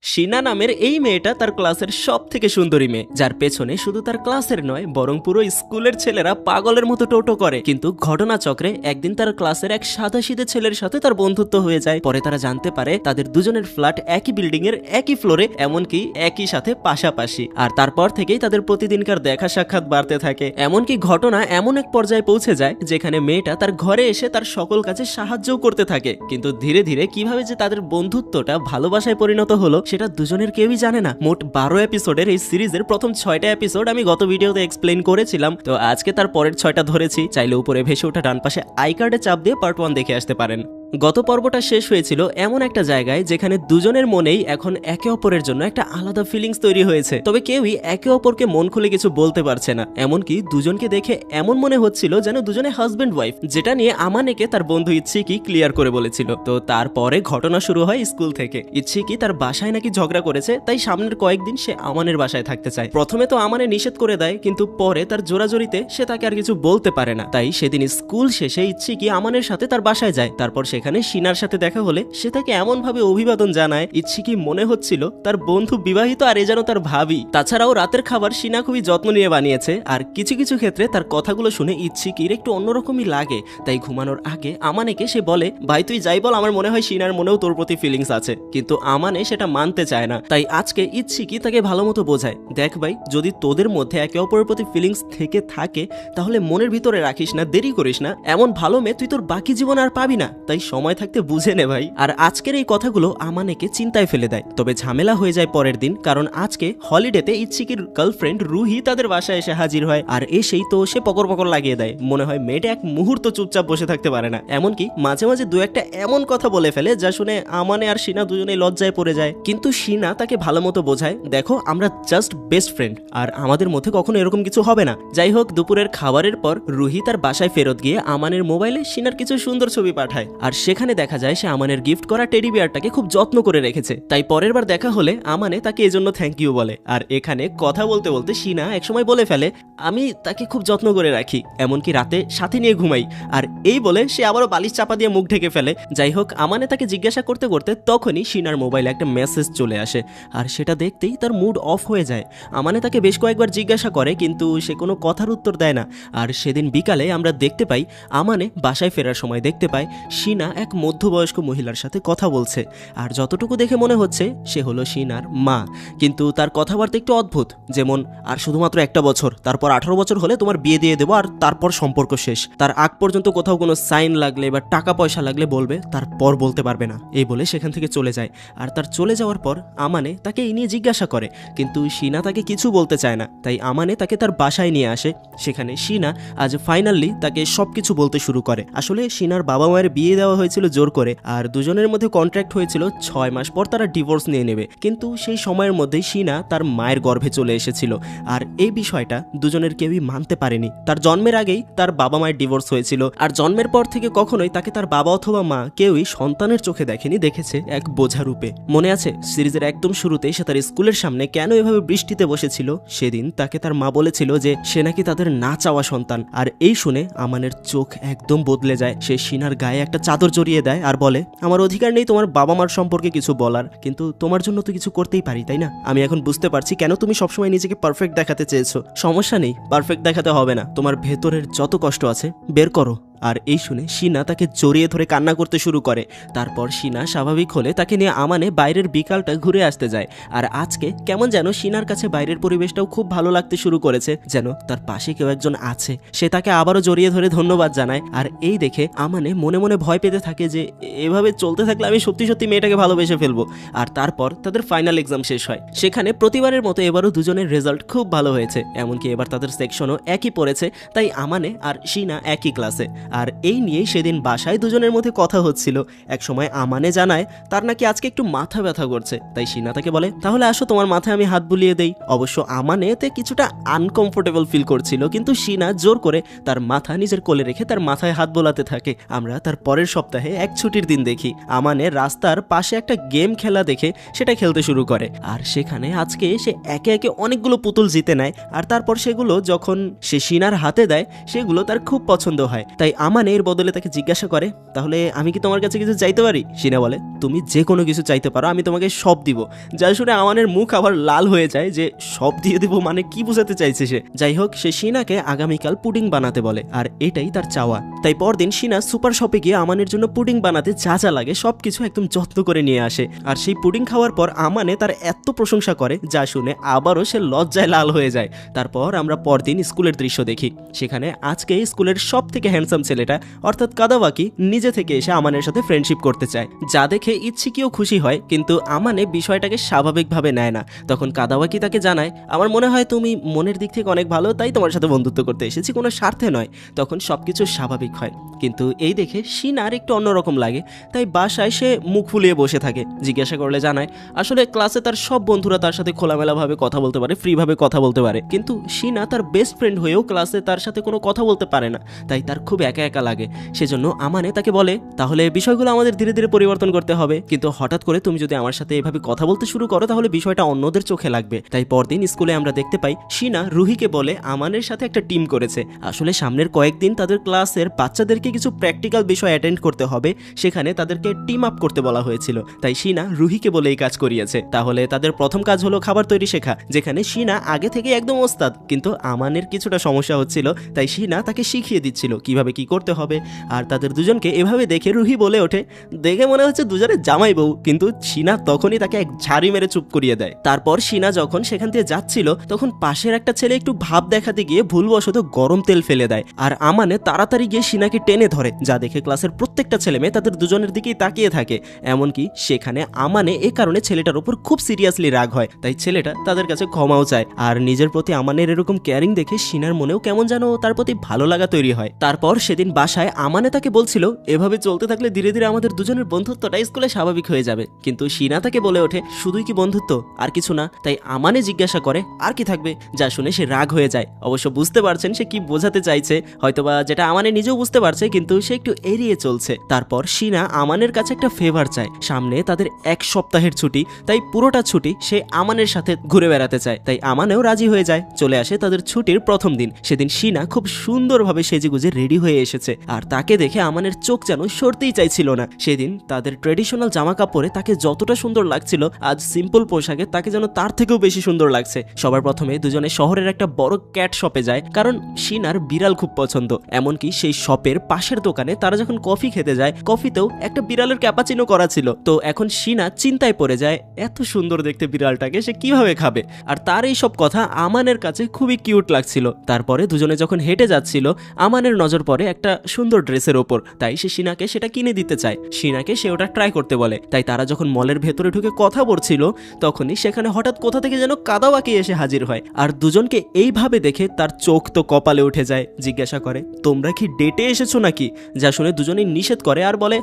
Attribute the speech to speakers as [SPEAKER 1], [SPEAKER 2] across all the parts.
[SPEAKER 1] শিনা নামের এই মেয়েটা তার ক্লাসের সব থেকে সুন্দরী মেয়ে, যার পেছনে শুধু তার ক্লাসের নয় বরং পুরো স্কুলের ছেলেরা পাগলের মতো টোটো করে। কিন্তু ঘটনাচক্রে একদিন তার ক্লাসের এক সাদাসিধে ছেলের সাথে তার বন্ধুত্ব হয়ে যায়। পরে তারা জানতে পারে তাদের দুজনের ফ্ল্যাট একই বিল্ডিং এর একই ফ্লোরে, এমনকি একই সাথে পাশাপাশি। আর তারপর থেকেই তাদের প্রতিদিনকার দেখা সাক্ষাৎ বাড়তে থাকে। এমনকি ঘটনা এমন এক পর্যায়ে পৌঁছে যায় যেখানে মেয়েটা তার ঘরে এসে তার সকল কাজে সাহায্যও করতে থাকে। কিন্তু ধীরে ধীরে কিভাবে যে তাদের বন্ধুত্বটা ভালোবাসায় পরিণত হলো সেটা দুজনের কেউই জানে না। মোট 12 এপিসোডের এই সিরিজের প্রথম 6টা এপিসোড আমি গত ভিডিওতে এক্সপ্লেইন করেছিলাম, তো আজকে তার পরের 6টা ধরেছি। চাইলে উপরে ভেসে ওঠা ডান পাশে আই কার্ডে চাপ দিয়ে পার্ট 1 দেখে আসতে পারেন। গত পর্বটা শেষ হয়েছিল এমন একটা জায়গায় যেখানে দুজনের মনেই এখন একে অপরের জন্য একটা আলাদা ফিলিংস তৈরি হয়েছে, তবে কেউই একে অপরকে মন খুলে কিছু বলতে পারছে না। এমনকি দুজনকে দেখে এমন মনে হচ্ছিল যেন দুজনে হাজব্যান্ড ওয়াইফ, যেটা নিয়ে আমানেকে তার বন্ধু ইচ্ছিকি ক্লিয়ার করে বলেছিল। তো তারপরে ঘটনা শুরু হয় স্কুল থেকে। ইচ্ছিকি তার বাসায় নাকি ঝগড়া করেছে, তাই সামনের কয়েকদিন সে আমানের বাসায় থাকতে চায়। প্রথমে তো আমানে নিষেধ করে দেয়, কিন্তু পরে তার জোরাজোরিতে সে তাকে আর কিছু বলতে পারে না। তাই সেদিন স্কুল শেষে ইচ্ছিকি আমানের সাথে তার বাসায় যায়। তারপর সেখানে শিনার সাথে দেখা হলে সে তাকে এমন ভাবে অভিবাদন জানায়, ইচ্ছিকি মনে হচ্ছিল তার বন্ধু বিবাহিত আর এ যেন তার ভাবি। তাছাড়াও রাতের খাবার শিনা খুবই যত্ন নিয়ে বানিয়েছে, আর কিছু কিছু ক্ষেত্রে তার কথাগুলো শুনে ইচ্ছিকির একটু অন্যরকমই লাগে। তাই ঘুমানোর আগে আমানেকে সে বলে, ভাই তুই যাই বল, আমার মনে হয় শিনার মনেও তোর প্রতি ফিলিংস আছে। কিন্তু আমানে সেটা মানতে চায় না। তাই আজকে ইচ্ছিকি তাকে ভালো মতো বোঝায়, দেখ ভাই, যদি তোদের মধ্যে একে অপরের প্রতি ফিলিংস থেকে থাকে তাহলে মনের ভিতরে রাখিস না, দেরি করিস না। এমন ভালো মেয়ে তুই তোর বাকি জীবন আর পাবি না, তাই সময় থাকতে বুঝে নে ভাই। আর আজকের এই কথাগুলো আমানেকে চিন্তায় ফেলে দেয়। তবে ঝামেলা হয়ে যায় পরের দিন, কারণ আজকে হলিডেতে ইচ্ছিকির গার্লফ্রেন্ড রুহি তাদের বাসায় এসে হাজির হয়। আর এসেই তো সে পকর পকর লাগিয়ে দেয়। মনে হয় মেয়েটা এক মুহূর্ত চুপচাপ বসে থাকতে পারে না। এমনকি মাঝে মাঝে দু একটা এমন কথা বলে ফেলে যা শুনে আমানে আর শিনা দুজনেই লজ্জায় পড়ে যায়। কিন্তু শিনা তাকে ভালো মতো বোঝায়, দেখো আমরা জাস্ট বেস্ট ফ্রেন্ড, আর আমাদের মধ্যে কখনো এরকম কিছু হবে না। যাই হোক, দুপুরের খাবারের পর রুহি তার বাসায় ফেরত গিয়ে আমানের মোবাইলে শিনার কিছু সুন্দর ছবি পাঠায়। আর সেখানে দেখা যায় সে আমানের গিফট করা টেডি বিয়ারটাকে খুব যত্ন করে রেখেছে। তাই পরের বার দেখা হলে আমানে তাকে এজন্য থ্যাংক ইউ বলে। আর এখানে কথা বলতে বলতে শিনা একসময় বলে ফেলে, আমি তাকে খুব যত্ন করে রাখি, এমনকি রাতে সাথে নিয়ে ঘুমাই। আর এই বলে সে আবারও বালিশ চাপা দিয়ে মুখ ঢেকে ফেলে। যাই হোক, আমানে তাকে জিজ্ঞাসা করতে করতে তখনই শিনার মোবাইলে একটা মেসেজ চলে আসে, আর সেটা দেখতেই তার মুড অফ হয়ে যায়। আমানে তাকে বেশ কয়েকবার জিজ্ঞাসা করে, কিন্তু সে কোনো কথার উত্তর দেয় না। আর সেদিন বিকালে আমরা দেখতে পাই আমানে বাসায় ফেরার সময় দেখতে পায় শিনা এক মধ্যবয়স্ক মহিলার সাথে কথা বলছে। আর যতটুকু দেখে মনে হচ্ছে সে হলো শিনার মা, কিন্তু তার কথাবার্তা একটু অদ্ভুত। যেমন, আর শুধুমাত্র একটা বছর, তারপর 18 বছর হলে তোমার বিয়ে দিয়ে দেবো, আর তারপর সম্পর্ক শেষ। তার আগ পর্যন্ত কোথাও কোনো সাইন লাগলে বা টাকা পয়সা লাগলে বলবে, তারপর বলতে পারবে না। এই বলে সেখান থেকে চলে যায়। আর তার চলে যাওয়ার পর আমানে তাকে এই নিয়ে জিজ্ঞাসা করে, কিন্তু শিনা তাকে কিছু বলতে চায় না। তাই আমানে তাকে তার বাসায় নিয়ে আসে। সেখানে শিনা আজ ফাইনালি তাকে সবকিছু বলতে শুরু করে। আসলে শিনার বাবা মায়ের বিয়ে দেওয়া হয়েছিল জোর করে, আর দুজনের মধ্যে কন্ট্রাক্ট হয়েছিল 6 মাস পর তারা ডিভোর্স নিয়ে নেবে। কিন্তু সেই সময়ের মধ্যেই শিনা তার মায়ের গর্ভে চলে এসেছিল। আর এই বিষয়টা দুজনের কেউই মানতে পারেনি। তার জন্মের আগেই তার বাবা মায়ের ডিভোর্স হয়েছিল, আর জন্মের পর থেকে কখনোই তাকে তার বাবা অথবা মা কেউই সন্তানের চোখে দেখেনি, দেখেছে এক বোঝা রূপে। মনে আছে সিরিজের একদম শুরুতেই সে তার স্কুলের সামনে কেন এভাবে বৃষ্টিতে বসেছিল? সেদিন তাকে তার মা বলেছিল যে সে নাকি তাদের না চাওয়া সন্তান। আর এই শুনে আমানের চোখ একদম বদলে যায়। সে শিনার গায়ে একটা চাদর জড়িয়ে দেয় আর বলে, আমার অধিকার নেই তোমার বাবা মার সম্পর্কে কিছু বলার, কিন্তু তোমার জন্য তো কিছু করতেই পারি, তাই না? আমি এখন বুঝতে পারছি কেন তুমি সবসময় নিজেকে পারফেক্ট দেখাতে চেয়েছো। সমস্যা নেই, পারফেক্ট দেখাতে হবে না, তোমার ভেতরের যত কষ্ট আছে বের করো। আর এই শুনে শিনা তাকে জড়িয়ে ধরে কান্না করতে শুরু করে। তারপর শিনা স্বাভাবিক হলে তাকে নিয়ে আমানে বাইরের বিকালটা ঘুরে আসতে যায়। আর আজকে কেমন যেন শিনার কাছে বাইরের পরিবেশটাও খুব ভালো লাগতে শুরু করেছে, যেন তার পাশে কেউ একজন আছে। সে তাকে আবারও জড়িয়ে ধরে ধন্যবাদ জানায়। আর এই দেখে আমানে মনে মনে ভয় পেতে থাকে যে এভাবে চলতে থাকলে আমি সত্যি সত্যি মেয়েটাকে ভালোবেসে ফেলবো। আর তারপর তাদের ফাইনাল এক্সাম শেষ হয়। সেখানে প্রতিবারের মতো এবারও দুজনের রেজাল্ট খুব ভালো হয়েছে, এমনকি এবার তাদের সেকশনও একই পড়েছে। তাই আমানে আর শিনা একই ক্লাসে। আর এই নিয়েই সেদিন বাসায় দুজনের মধ্যে কথা হচ্ছিল। একসময় আমানে জানায় তার নাকি আজকে একটু মাথা ব্যথা করছে। তাই শিনা তাকে বলে, তাহলে আসো তোমার মাথায় আমি হাত বুলিয়ে দেই। অবশ্য আমানে এতে কিছুটা আনকমফোর্টেবল ফিল করছিল, কিন্তু শিনা জোর করে তার মাথা নিজের কোলে রেখে তার মাথায় হাত বোলাতে থাকে। আমরা তার পরের সপ্তাহে এক ছুটির দিন দেখি আমানে রাস্তার পাশে একটা গেম খেলা দেখে সেটা খেলতে শুরু করে। আর সেখানে আজকে সে একে একে অনেকগুলো পুতুল জিতে নেয়। আর তারপর সেগুলো যখন সে শিনার হাতে দেয় সেগুলো তার খুব পছন্দ হয়। তাই আমানে এর বদলে তাকে জিজ্ঞাসা করে, তাহলে আমি কি তোমার কাছে কিছু চাইতে পারি? শিনা বলে, তুমি যে কোনো কিছু চাইতে পারো, আমি তোমাকে সব দিব। যা শুনে আমানের মুখ আবার লাল হয়ে যায় যে সব দিয়ে দিব মানে কি বোঝাতে চাইছে সে। যাই হোক, সে শিনাকে আগামীকাল পুডিং বানাতে বলে, আর এটাই তার চাওয়া। তাই পরদিন শিনা সুপার শপে গিয়ে আমানের জন্য পুডিং বানাতে যা যা লাগে সবকিছু একদম যত্ন করে নিয়ে আসে। আর সেই পুডিং খাওয়ার পর আমানে তার এত প্রশংসা করে যা শুনে আবারও সে লজ্জায় লাল হয়ে যায়। তারপর আমরা পরদিন স্কুলের দৃশ্য দেখি। সেখানে আজকে স্কুলের সব থেকে হ্যান্ডসাম ছেলেটা অর্থাৎ কাদাওয়াকি নিজে থেকে এসে আমানের সাথে ফ্রেন্ডশিপ করতে চায়, যা দেখে ইচ্ছিকিও খুশি হয়, কিন্তু আমানে বিষয়টাকে স্বাভাবিকভাবে নেয় না। তখন কাদাওয়াকি তাকে জানায়, আমার মনে হয় তুমি মনের দিক থেকে অনেক ভালো, তাই তোমার সাথে বন্ধুত্ব করতে এসেছি, কোনো স্বার্থে নয়। তখন সবকিছু স্বাভাবিক হয়। কিন্তু এই দেখে শিনার একটু অন্যরকম লাগে, তাই বাসায় সে মুখ ফুলিয়ে বসে থাকে। জিজ্ঞাসা করলে জানায় আসলে ক্লাসে তার সব বন্ধুরা তার সাথে খোলামেলাভাবে কথা বলতে পারে, ফ্রিভাবে কথা বলতে পারে, কিন্তু শিনা তার বেস্ট ফ্রেন্ড হয়েও ক্লাসে তার সাথে কোনো কথা বলতে পারে না, তাই তার খুব একা একা লাগে। সেজন্য আমানে তাকে বলে, তাহলে বিষয়গুলো আমাদের ধীরে ধীরে পরিবর্তন করতে হবে, কিন্তু হঠাৎ করে তুমি যদি আমার সাথে এভাবে কথা বলতে শুরু করো তাহলে বিষয়টা অন্যদের চোখে লাগবে। তাই পরদিন স্কুলে আমরা দেখতে পাই শিনা রুহিকে বলে আমানের সাথে একটা টিম করেছে। আসলে সামনের কয়েকদিন তাদের ক্লাসের বাচ্চাদেরকে কিছু প্র্যাকটিক্যাল বিষয় অ্যাটেন্ড করতে হবে, সেখানে তাদেরকে টিম আপ করতে বলা হয়েছিল। তাই শিনা রুহিকে বলে এই কাজ করিয়েছে। তাহলে তাদের প্রথম কাজ হলো খাবার তৈরি শেখা, যেখানে শিনা আগে থেকে একদম ওস্তাদ, কিন্তু আমানের কিছুটা সমস্যা হচ্ছিল, তাই শিনা তাকে শিখিয়ে দিচ্ছিল কিভাবে কি করতে হবে। আর তাদের দুজনকে এভাবে দেখে রুহি বলে ওঠে, দেখে মনে হচ্ছে দুজনের জামাই বউ, কিন্তু শিনা তখনই তাকে এক ঝাড়ি মেরে চুপ করিয়ে দেয়। তারপর শিনা যখন সেখান থেকে যাচ্ছিল তখন পাশের একটা ছেলে একটু ভাব দেখাতে গিয়ে ভুলবশত গরম তেল ফেলে দেয়, আর আমানে তাড়াতাড়ি গিয়ে শিনাকে টেনে ধরে, যা দেখে ক্লাসের প্রত্যেকটা ছেলে মেয়ে তাদের দুজনের দিকেই তাকিয়ে থাকে। এমনকি সেখানে আমানে এ কারণে ছেলেটার উপর খুব সিরিয়াসলি রাগ হয়, তাই ছেলেটা তাদের কাছে ক্ষমাও চায়। আর নিজের প্রতি আমানের এরকম কেয়ারিং দেখে শিনার মনেও কেমন যেন তার প্রতি ভালো লাগা তৈরি হয়। তারপর সেদিন বাসায় আমানে তাকে বলছিল, এভাবে চলতে থাকলে ধীরে ধীরে আমাদের দুজনের বন্ধুত্বটা স্কুলে স্বাভাবিক হয়ে যাবে, কিন্তু শিনা তাকে বলে ওঠে, শুধুই কি বন্ধুত্ব, আর কিছু না? তাই আমানে জিজ্ঞাসা করে, আর কি থাকবে? যা শুনে সে রাগ হয়ে যায়। অবশ্য বুঝতে পারছেন সে কি বোঝাতে চাইছে, হয়তোবা যেটা আমানে নিজেও বুঝতে পারছে, কিন্তু সে একটু এড়িয়ে চলছে। তারপর শিনা আমানের কাছে একটা ফেভার চায়, সামনে তাদের 1 সপ্তাহের ছুটি, তাই পুরোটা ছুটি সে আমানের সাথে ঘুরে বেড়াতে চায়। তাই আমানেও রাজি হয়ে যায়। চলে আসে তাদের ছুটির প্রথম দিন। সেদিন শিনা খুব সুন্দরভাবে সেজেগুজে রেডি হয়ে এসেছে, আর তাকে দেখে আমানের চোখ যেন সরতেই চাইছিল না। সেদিন তাদের ট্রেডিশনাল জামা কাপড়ে তাকে যতটা সুন্দর লাগছিল, আজ সিম্পল পোশাকে তাকে যেন তার থেকেও বেশি সুন্দর লাগছে। সবার প্রথমে দুজনে শহরের একটা বড় ক্যাট শপে যায়, কারণ শিনার বিড়াল খুব পছন্দ। এমনকি সেই শপের পাশের দোকানে তারা যখন কফি খেতে যায়, কফিতেও একটা বিড়ালের ক্যাপাচিনো করা ছিল। তো এখন শিনা চিন্তায় পড়ে যায়, এত সুন্দর দেখতে বিড়ালটাকে সে কিভাবে খাবে। আর তার এই সব কথা আমানের কাছে খুবই কিউট লাগছিল। তারপরে দুজনে যখন হেঁটে যাচ্ছিল, আমানের নজর পড়ে একটা সুন্দর ড্রেসের ওপর, তাই সে শিনাকে সেটা কিনে দিতে চায়। শিনাকে সে ওটা ট্রাই করতে বলে। তাই তারা যখন মলের ভেতরে ঢুকে কথা বলছিল, তখনই সেখানে হঠাৎ কোথা থেকে যেন কাদাওয়াকি এসে হাজির হয়। আর দুজনকে এইভাবে দেখে তার চোখ তো কপালে উঠে যায়। জিজ্ঞাসা করে, তোমরা কি ডেটে এসেছো নাকি? যা শুনে দুজনেই নিষেধ করে আর বলে,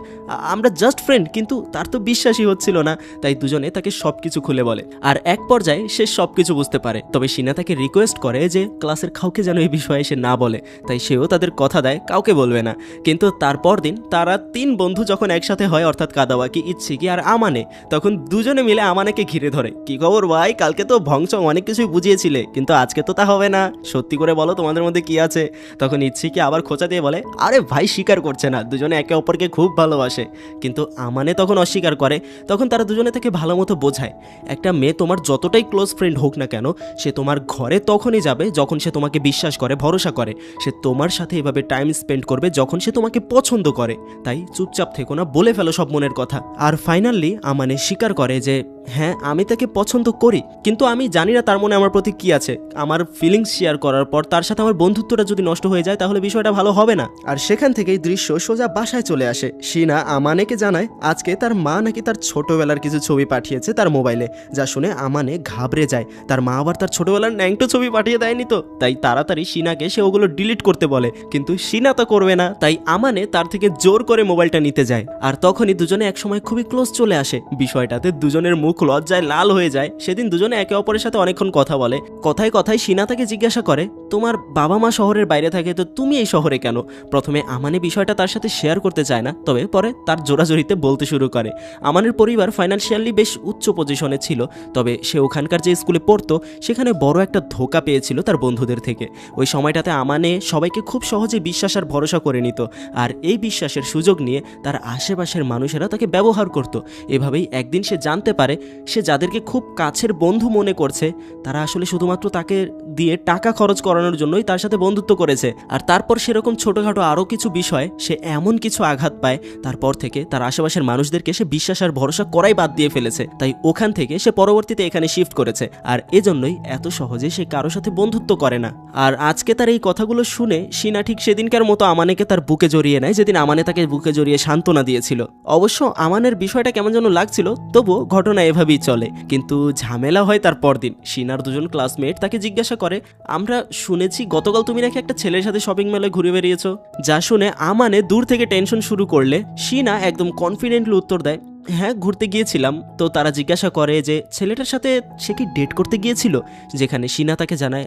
[SPEAKER 1] আমরা জাস্ট ফ্রেন্ড। কিন্তু তার তো বিশ্বাসই হচ্ছিল না, তাই দুজনে তাকে সবকিছু খুলে বলে। আর এক পর্যায়ে সে সবকিছু বুঝতে পারে। তবে শিনা তাকে রিকোয়েস্ট করে যে ক্লাসের কাউকে যেন এই বিষয়ে সে না বলে, তাই সেও তাদের কথা দেয় কাউকে বলবে না। কিন্তু তারপর দিন তারা 3 বন্ধু যখন একসাথে হয়, অর্থাৎ কাদাওয়াকি, ইচ্ছিকি আর আমানে, তখন দুজনে মিলে আমানেকে ঘিরে ধরে। কি খবর ভাই, কালকে তো ভংচং অনেক কিছুই বুঝিয়েছিলে, কিন্তু আজকে তো তা হবে না, সত্যি করে বলো তোমাদের মধ্যে কি আছে? তখন ইচ্ছিকি আবার খোঁচা দিয়ে বলে, আরে ভাই স্বীকার করছে না, দুজনে একে অপরকে খুব ভালোবাসে। কিন্তু আমানে তখন অস্বীকার করে। তখন তারা দুজনে তাকে ভালো মতো বোঝায়, একটা মেয়ে তোমার যতটাই ক্লোজ ফ্রেন্ড হোক না কেন, সে তোমার ঘরে তখনই যাবে যখন সে তোমাকে বিশ্বাস করে, ভরসা করে। সে তোমার সাথে এভাবে টাইম স্পেন্ড করবে যখন সে তোমাকে পছন্দ করে। তাই চুপচাপ থেকো না, বলে ফেলো সব মনের কথা। আর ফাইনালি আমানে স্বীকার করে যে হ্যাঁ, আমি তাকে পছন্দ করি, কিন্তু আমি জানি না তার মনে আমার প্রতি কি আছে। আমার ফিলিংস শেয়ার করার পর তার সাথে আমার বন্ধুত্বটা যদি নষ্ট হয়ে যায় তাহলে বিষয়টা ভালো হবে না। আর সেখান থেকেই দৃশ্য সোজা বাসায় চলে আসে। শিনা আমানেকে জানায় আজকে তার মা নাকি তার ছোটবেলার কিছু ছবি পাঠিয়েছে তার মোবাইলে, যা শুনে আমানে ঘাবড়ে যায়। তার মা আবার তার ছোটবেলার ন্যাংটো ছবি পাঠিয়ে দেয়নি তো? তাই তাড়াতাড়ি শিনাকে সে ওগুলো ডিলিট করতে বলে, কিন্তু শিনা তো করবে না। তাই আমানে তার থেকে জোর করে মোবাইলটা নিতে যায়। আর তখনই দুজনে একসময় খুবই ক্লোজ চলে আসে। বিষয়টাতে দুজনের মুখ মুখ লজ্জায় লাল হয়ে যায়। সেদিন দুজনে একে অপরের সাথে অনেকক্ষণ কথা বলে। কথায় কথায় শিনা তাকে জিজ্ঞাসা করে, তোমার বাবা মা শহরের বাইরে থাকে, তো তুমি এই শহরে কেন? প্রথমে আমানে বিষয়টা তার সাথে শেয়ার করতে চায় না, তবে পরে তার জোরাজোরিতে বলতে শুরু করে। আমানের পরিবার ফাইন্যান্সিয়ালি বেশ উচ্চ পজিশনে ছিল, তবে সে ওখানকার যে স্কুলে পড়তো সেখানে বড় একটা ধোঁকা পেয়েছিল তার বন্ধুদের থেকে। ওই সময়টাতে আমানে সবাইকে খুব সহজে বিশ্বাস আর ভরসা করে নিত, আর এই বিশ্বাসের সুযোগ নিয়ে তার আশেপাশের মানুষেরা তাকে ব্যবহার করত। এভাবেই একদিন সে জানতে পারে সে যাদেরকে খুব কাছের বন্ধু মনে করছে তারা আসলে শুধুমাত্র তাকে দিয়ে টাকা খরচ করানোর জন্যই তার সাথে বন্ধুত্ব করেছে। আর তারপর সেরকম ছোটোখাটো আরও কিছু বিষয় সে এমন কিছু আঘাত পায়, তারপর থেকে তার আশেপাশের মানুষদেরকে সে বিশ্বাস আর ভরসা করাই বাদ দিয়ে ফেলেছে। তাই ওখান থেকে সে পরবর্তীতে এখানে শিফট করেছে, আর এজন্যই এত সহজে সে কারোর সাথে বন্ধুত্ব করে না। আর আজকে তার এই কথাগুলো শুনে শিনা ঠিক সেদিনকার মতো আমানেকে তার বুকে জড়িয়ে নেয়, যেদিন আমানে তাকে বুকে জড়িয়ে সান্ত্বনা দিয়েছিল। অবশ্য আমানের বিষয়টা কেমন যেন লাগছিল, তবুও ঘটনা এভাবেই চলে। কিন্তু ঝামেলা হয় তার পরদিন। শিনার দুজন ক্লাসমেট তাকে জিজ্ঞাসা করে, আমরা শুনেছি গতকাল তুমি নাকি একটা ছেলের সাথে শপিং মলে ঘুরে বেরিয়েছো। যা শুনে আমানে দূর থেকে টেনশন শুরু করলে শিনা একদম কনফিডেন্টলি উত্তর দেয়, হ্যাঁ ঘুরতে গিয়েছিলাম। তো তারা জিজ্ঞাসা করে যে ছেলেটার সাথে সে কি ডেট করতে গিয়েছিল, যেখানে শিনা তাকে জানায়,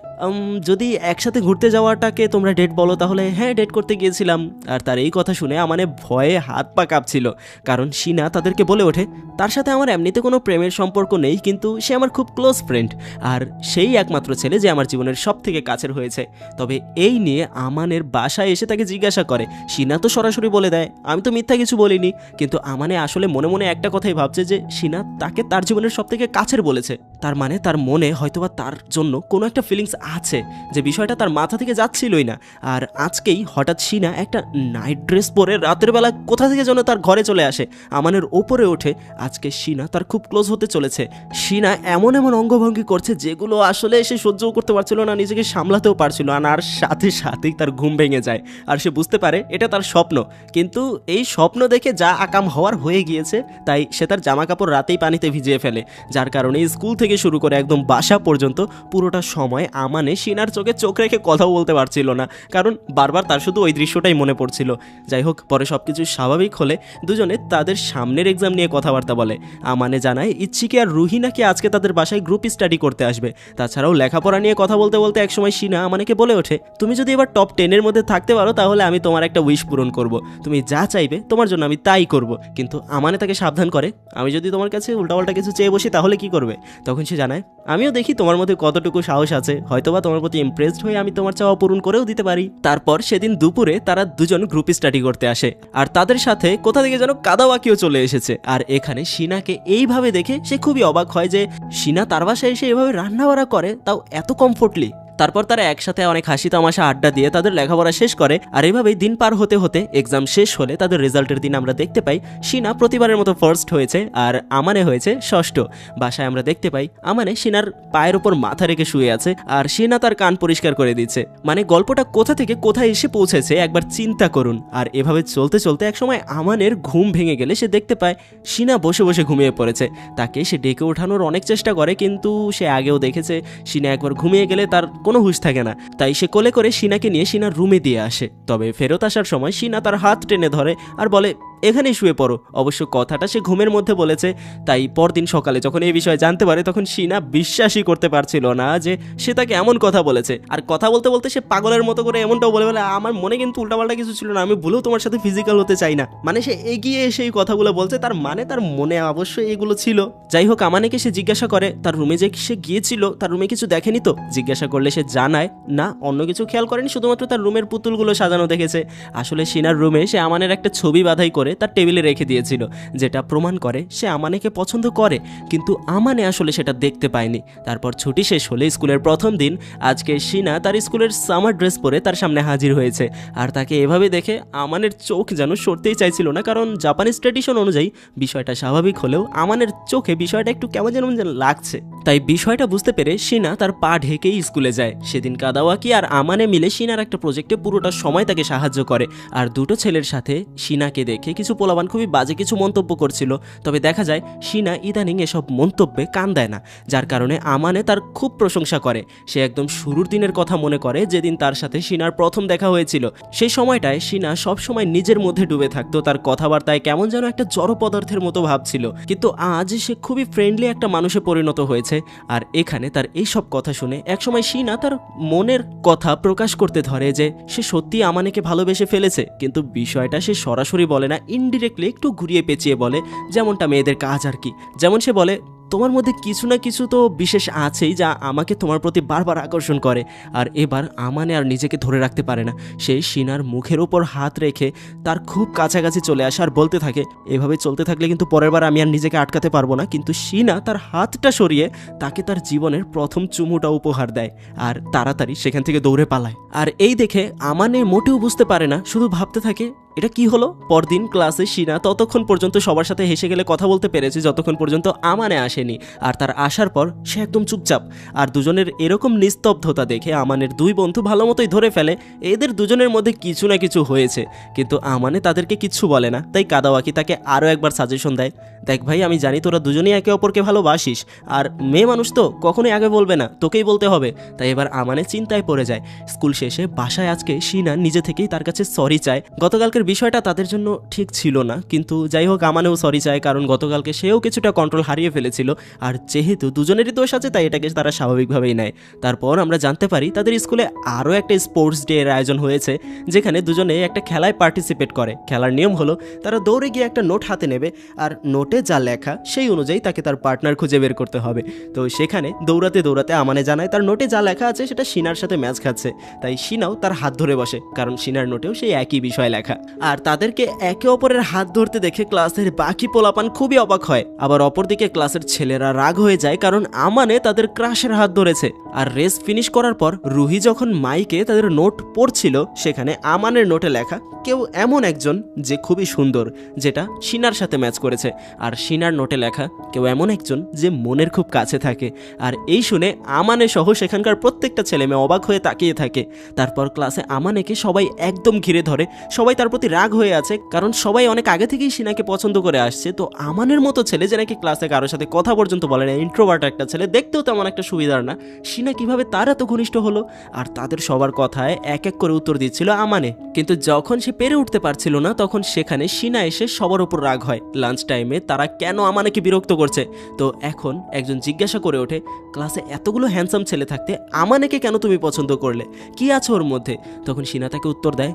[SPEAKER 1] যদি একসাথে ঘুরতে যাওয়াটাকে তোমরা ডেট বলো তাহলে হ্যাঁ ডেট করতে গিয়েছিলাম। আর তার এই কথা শুনে আমানে ভয়ে হাত পা কাঁপছিল, কারণ শিনা তাদেরকে বলে ওঠে, তার সাথে আমার এমনিতে কোনো প্রেমের সম্পর্ক নেই, কিন্তু সে আমার খুব ক্লোজ ফ্রেন্ড, আর সেই একমাত্র ছেলে যে আমার জীবনের সব থেকে কাছের হয়েছে। তবে এই নিয়ে আমানের বাসায় এসে তাকে জিজ্ঞাসা করে। শিনা তো সরাসরি বলে দেয়, আমি তো মিথ্যা কিছু বলিনি, কিন্তু আমানে আসলে মনে মনে একটা কথাই ভাবছে যে শিনা তাকে তার জীবনের সব থেকে কাছের বলেছে। তার মানে তার মনে হয়তোবা তার জন্য কোনো একটা ফিলিংস আছে, যে বিষয়টা তার মাথা থেকে যাচ্ছিলই না। আর আজকেই হঠাৎ শিনা একটা নাইট ড্রেস পরে রাতের বেলা কোথা থেকে যেন তার ঘরে চলে আসে, আমানের ওপরে ওঠে। আজকে শিনা তার খুব ক্লোজ হতে চলেছে। শিনা এমন এমন অঙ্গভঙ্গি করছে যেগুলো আসলে সে সহ্যও করতে পারছিল না, নিজেকে সামলাতেও পারছিল না। আর সাথে সাথেই তার ঘুম ভেঙে যায়, আর সে বুঝতে পারে এটা তার স্বপ্ন। কিন্তু এই স্বপ্ন দেখে যা আকাম হওয়ার হয়ে গিয়েছে, তাই সে তার জামা কাপড় রাতেই পানিতে ভিজিয়ে ফেলে, যার কারণে স্কুল থেকে শুরু করে একদম বাসা পর্যন্ত পুরোটা সময় আমানে শিনার চোখে চোখ রেখে কথাও বলতে পারছিল না, কারণ বারবার তার শুধু ওই দৃশ্যটাই মনে পড়ছিল। যাই হোক, পরে সব কিছু স্বাভাবিক হলে দুজনে তাদের সামনের এক্সাম নিয়ে কথাবার্তা বলে। আমানে জানায় ইচ্ছিকে আর রুহি নাকি আজকে তাদের বাসায় গ্রুপ স্টাডি করতে আসবে। তাছাড়াও লেখাপড়া নিয়ে কথা বলতে বলতে একসময় শিনা আমানেকে বলে ওঠে, তুমি যদি এবার টপ 10-এর মধ্যে থাকতে পারো তাহলে আমি তোমার একটা উইশ পূরণ করব, তুমি যা চাইবে তোমার জন্য আমি তাই করব। কিন্তু আমানে তাকে সাবধান করে, আমি যদি তোমার কাছে উল্টাপাল্টা কিছু চেয়ে বসি তাহলে কি করবে? তখন সে জানায়, আমিও দেখি তোমার মধ্যে কতটুকু সাহস আছে, হয়তোবা তোমার প্রতি ইমপ্রেসড হয়ে আমি তোমার চাওয়া পূরণ করেও দিতে পারি। তারপর সেদিন দুপুরে তারা দুজন গ্রুপ স্টাডি করতে আসে, আর তাদের সাথে কোথা থেকে যেন কাদাওয়াকিও চলে এসেছে। আর এখানে শিনাকে এইভাবে দেখে সে খুবই অবাক হয় যে শিনা তার বাসায় এসে এভাবে রান্নাবাড়া করে, তাও এত কমফোর্টলি। তারপর তারা একসাথে অনেক হাসি তামাশা আড্ডা দিয়ে তাদের লেখাপড়া শেষ করে। আর এভাবেই দিন পার হতে হতে এক্সাম শেষ হলে তাদের রেজাল্টের দিন আমরা দেখতে পাই শিনা প্রতিবারের মতো ফার্স্ট হয়েছে, আর আমানে হয়েছে ষষ্ঠ। বাসায় আমরা দেখতে পাই আমানে শিনার পায়ের ওপর মাথা রেখে শুয়ে আছে, আর শিনা তার কান পরিষ্কার করে দিচ্ছে। মানে গল্পটা কোথা থেকে কোথায় এসে পৌঁছেছে একবার চিন্তা করুন। আর এভাবে চলতে চলতে একসময় আমানের ঘুম ভেঙে গেলে সে দেখতে পায় শিনা বসে বসে ঘুমিয়ে পড়েছে। তাকে সে ডেকে ওঠানোর অনেক চেষ্টা করে, কিন্তু সে আগেও দেখেছে শিনা একবার ঘুমিয়ে গেলে তার কোনো হুঁশ থাকে না। তাই সে কোলে করে শিনাকে নিয়ে শিনার রুমে দিয়ে আসে। তবে ফেরত আসার সময় শিনা তার হাত টেনে ধরে আর বলে, এখানেই শুয়ে পড়ো। অবশ্য কথাটা সে ঘুমের মধ্যে বলেছে, তাই পরদিন সকালে যখন এই বিষয়ে জানতে পারে তখন শিনা বিশ্বাসই করতে পারছিল না যে সে তাকে এমন কথা বলেছে। আর কথা বলতে বলতে সে পাগলের মতো করে এমনটাও বলে বলে, আমার মনে কিন্তু উল্টাপাল্টা কিছু ছিল না, আমি ভুলেও তোমার সাথে ফিজিক্যাল হতে চাই না। মানে সে এগিয়ে এসে এই কথাগুলো বলছে, তার মানে তার মনে অবশ্যই এগুলো ছিল। যাই হোক, আমানেকে সে জিজ্ঞাসা করে তার রুমে যে সে গিয়েছিল তার রুমে কিছু দেখেনি তো। জিজ্ঞাসা করলে সে জানায় না, অন্য কিছু খেয়াল করেনি, শুধুমাত্র তার রুমের পুতুলগুলো সাজানো দেখেছে। আসলে শিনার রুমে সে আমানের একটা ছবি বাঁধাই করে তার টেবিলে রেখে দিয়েছিল, যেটা প্রমাণ করে সে আমানেকে পছন্দ করে, কিন্তু আমানে আসলে সেটা দেখতে পায়নি। তারপর ছুটি শেষ হলে স্কুলের প্রথম দিন আজকে শিনা তার স্কুলের সামার ড্রেস পরে তার সামনে হাজির হয়েছে। আর তাকে এভাবে দেখে আমানের চোখ যেন সরতেই চাইছিল না, কারণ জাপানিজ ট্র্যাডিশন অনুযায়ী বিষয়টা স্বাভাবিক হলেও আমানের চোখে বিষয়টা একটু কেমন যেন লাগছে। তাই বিষয়টা বুঝতে পেরে শিনা তার পা ঢেকেই স্কুলে যায়। সেদিন কাদাওয়াকি আর আমানে মিলে শিনার একটা প্রজেক্টে পুরোটা সময় তাকে সাহায্য করে। আর দুটো ছেলের সাথে শিনাকে দেখে কিছু কিছু পোলাপান খুবই বাজে কিছু মন্তব্য করছিল। তবে দেখা যায় শিনা ইদানিং এসব মন্তব্যে কান দেয় না, যার কারণে আমানে তার খুব প্রশংসা করে। সে একদম শুরুর দিনের কথা মনে করে যেদিন তার সাথে শিনার প্রথম দেখা হয়েছিল। সেই সময়টায় শিনা সবসময় নিজের মধ্যে ডুবে থাকতো, তার কথাবার্তায় কেমন যেন একটা জড় পদার্থের মতো ভাবছিল, কিন্তু আজ সে খুবই ফ্রেন্ডলি একটা মানুষে পরিণত হয়েছে। আর এখানে তার এইসব কথা শুনে একসময় শিনা তার মনের কথা প্রকাশ করতে ধরে যে সে সত্যি আমানেকে ভালোবেসে ফেলেছে, কিন্তু বিষয়টা সে সরাসরি বলে না, ইনডিরেক্টলি একটু ঘুরিয়ে পেঁচিয়ে বলে, যেমনটা মেয়েদের কাজ আর কি। যেমন সে বলে, তোমার মধ্যে কিছু না কিছু তো বিশেষ আছেই যা আমাকে তোমার প্রতি বারবার আকর্ষণ করে। আর এবার আমানে আর নিজেকে ধরে রাখতে পারে না, সে শিনার মুখের উপর হাত রেখে তার খুব কাছাকাছি চলে আসে আর বলতে থাকে, এভাবে চলতে থাকলে কিন্তু পরের বার আমি আর নিজেকে আটকাতে পারবো না। কিন্তু শিনা তার হাতটা সরিয়ে তাকে তার জীবনের প্রথম চুমুটা উপহার দেয় আর তাড়াতাড়ি সেখান থেকে দৌড়ে পালায়। আর এই দেখে আমানে মোটেও বুঝতে পারে না, শুধু ভাবতে থাকে এটা কি হলো। পরদিন ক্লাসে শিনা ততক্ষণ পর্যন্ত সবার সাথে হেসে গেলে কথা বলতে পেরেছে যতক্ষণ পর্যন্ত আমানে আসেনি, আর তার আসার পর সে একদম চুপচাপ। আর দুজনের এরকম নিস্তব্ধতা দেখে আমানের দুই বন্ধু ভালো মতোই ধরে ফেলে এদের দুজনের মধ্যে কিছু না কিছু হয়েছে, কিন্তু আমানে তাদেরকে কিচ্ছু বলে না। তাই কাদাওয়াকি তাকে আরও একবার সাজেশন দেয়, দেখ ভাই, আমি জানি তোরা দুজনেই একে অপরকে ভালোবাসিস, আর মেয়ে মানুষ তো কখনোই আগে বলবে না, তোকেই বলতে হবে। তাই এবার আমানে চিন্তায় পড়ে যায়। স্কুল শেষে বাসায় আজকে শিনা নিজে থেকেই তার কাছে সরি চায়। গতকালকের বিষয়টা তাদের জন্য ঠিক ছিল না, কিন্তু যাই হোক আমানেও সরি চায়, কারণ গতকালকে সেও কিছুটা কন্ট্রোল হারিয়ে ফেলেছিল। আর যেহেতু দুজনেরই দোষ আছে তাই এটাকে তারা স্বাভাবিকভাবেই নেয়। তারপর আমরা জানতে পারি তাদের স্কুলে আরও একটা স্পোর্টস ডে এর আয়োজন হয়েছে, যেখানে দুজনে একটা খেলায় পার্টিসিপেট করে। খেলার নিয়ম হলো তারা দৌড়ে গিয়ে একটা নোট হাতে নেবে, আর নোটে যা লেখা সেই অনুযায়ী তাকে তার পার্টনার খুঁজে বের করতে হবে। তো সেখানে দৌড়াতে দৌড়াতে আমানে জানায় তার নোটে যা লেখা আছে সেটা শিনার সাথে ম্যাচ খাচ্ছে। তাই শিনাও তার হাত ধরে বসে, কারণ শিনার নোটেও সেই একই বিষয় লেখা। আর তাদেরকে একে অপরের হাত ধরতে দেখে ক্লাসের বাকি পোলাপান খুবই অবাক হয়। আবার অপরদিকে ক্লাসের ছেলেরা রাগ হয়ে যায়, কারণ আমানে তাদের ক্রাশের হাত ধরেছে। আর রেস ফিনিশ করার পর রুহি যখন মাইকে তাদের নোট পড়ছিল, সেখানে আমানের নোটে লেখা কেউ এমন একজন যে খুবই সুন্দর, যেটা শিনার সাথে ম্যাচ করেছে। আর শিনার নোটে লেখা কেউ এমন একজন যে মনের খুব কাছে থাকে। আর এই শুনে আমানে সহ সেখানকার প্রত্যেকটা ছেলে মেয়ে অবাক হয়ে তাকিয়ে থাকে। তারপর ক্লাসে আমানেকে সবাই একদম ঘিরে ধরে, সবাই তার প্রতি রাগ হয়ে আছে, কারণ সবাই অনেক আগে থেকেই শিনাকে পছন্দ করে আসছে। তো আমানের মতো ছেলে যে নাকি ক্লাসে কারোর সাথে কথা পর্যন্ত বলে না, ইন্ট্রোভার্ট একটা ছেলে, দেখতেও তেমন একটা সুবিধার না, শিনা কিভাবে তার এত ঘনিষ্ঠ হলো? আর তাদের সবার কথায় এক এক করে উত্তর দিচ্ছিল আমানে। কিন্তু যখন সে পেরে উঠতে পারছিল না, তখন সেখানে শিনা এসে সবার উপর রাগ হয়। লাঞ্চ টাইমে তারা কেন আমানেকে বিরক্ত করছে। তো এখন একজন জিজ্ঞাসা করে ওঠে, ক্লাসে এতগুলো হ্যান্ডসাম ছেলে থাকতে আমানেকে কেন তুমি পছন্দ করলে, কি আছে ওর মধ্যে? তখন শিনা তাকে উত্তর দেয়,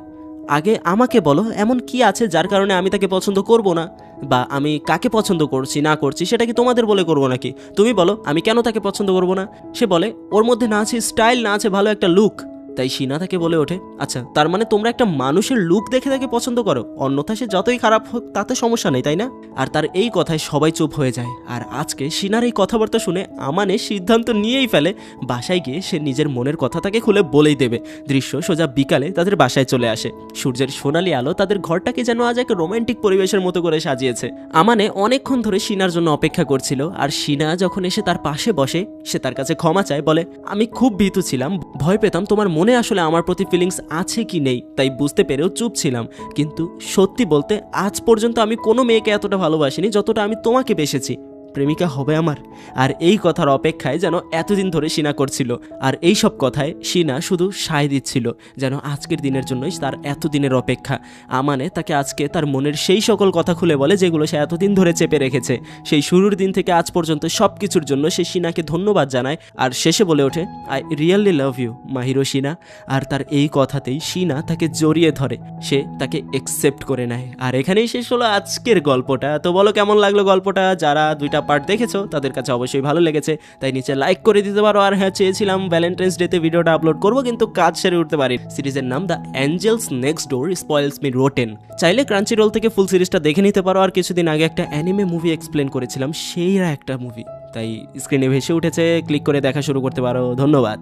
[SPEAKER 1] আগে আমাকে বলো এমন কি আছে যার কারণে আমি তাকে পছন্দ করব না, বা আমি কাকে পছন্দ করছি না করছি সেটা কি তোমাদের বলে করব নাকি? তুমি বলো আমি কেন তাকে পছন্দ করব না? সে বলে, ওর মধ্যে না আছে স্টাইল, না আছে ভালো একটা লুক। তাই শিনা তাকে বলে ওঠে, আচ্ছা তার মানে তোমরা একটা মানুষের লুক দেখে তাকে পছন্দ করো, অন্যথা সে যতই খারাপ হোক তাতে সমস্যা নেই, তাই না? আর তার এই কথায় সবাই চুপ হয়ে যায়। আর আজকে শিনার এই কথাবার্তা শুনে আমানে সিদ্ধান্ত নিয়েই ফেলে বাসায় গিয়ে সে নিজের মনের কথা তাকে খুলে বলেই দেবে। দৃশ্য সোজা বিকালে তাদের বাসায় চলে আসে। সূর্যের সোনালি আলো তাদের ঘরটাকে যেন আজ এক রোমান্টিক পরিবেশের মতো করে সাজিয়েছে। আমানে অনেকক্ষণ ধরে শিনার জন্য অপেক্ষা করছিল, আর শিনা যখন এসে তার পাশে বসে সে তার কাছে ক্ষমা চায়, বলে, আমি খুব ভীতু ছিলাম, ভয় পেতাম তোমার মনে আসলে আমার প্রতি ফিলিংস আছে কি নেই, তাই বুঝতে পেরেও চুপ ছিলাম। কিন্তু সত্যি বলতে আজ পর্যন্ত আমি কোনো মেয়েকে এতটা ভালোবাসিনি যতটা আমি তোমাকে বেসেছি। প্রেমিকা হবে আমার। আর এই কথার অপেক্ষায় যেন এতদিন ধরে শিনা করছিল। আর এই সব কথায় শিনা শুধু সায় দিচ্ছিল, যেন আজকের দিনের জন্যই তার এতদিনের অপেক্ষা। আমানে তাকে আজকে তার মনের সেই সকল কথা খুলে বলে যেগুলো সে এতদিন ধরে চেপে রেখেছে। সেই শুরুর দিন থেকে আজ পর্যন্ত সব কিছুর জন্য সে শিনাকে ধন্যবাদ জানায়, আর শেষে বলে ওঠে, I really love you Mahiro Shiina. আর তার এই কথাতেই শিনা তাকে জড়িয়ে ধরে, সে তাকে একসেপ্ট করে নেয়। আর এখানেই শেষ হলো আজকের গল্পটা। তো বলো কেমন লাগলো গল্পটা? যারা দুইটা পার্ট দেখেছো তাদের কাছে অবশ্যই ভালো লেগেছে, তাই নিচে লাইক করে দিতে পারো। আর হ্যাঁ, চেয়েছিলাম ভ্যালেন্টাইন্স ডেতে ভিডিওটা আপলোড করবো, কিন্তু কাজ সেরে উঠতে পারি। সিরিজের নাম the angels next door spoils me rotten. চাইলে ক্রাঞ্চিরোল থেকে ফুল সিরিজটা দেখে নিতে পারো। আর কিছুদিন আগে একটা অ্যানিমে মুভি এক্সপ্লেন করেছিলাম, সেইরা একটা মুভি, তাই স্ক্রিনে ভেসে উঠেছে, ক্লিক করে দেখা শুরু করতে পারো। ধন্যবাদ।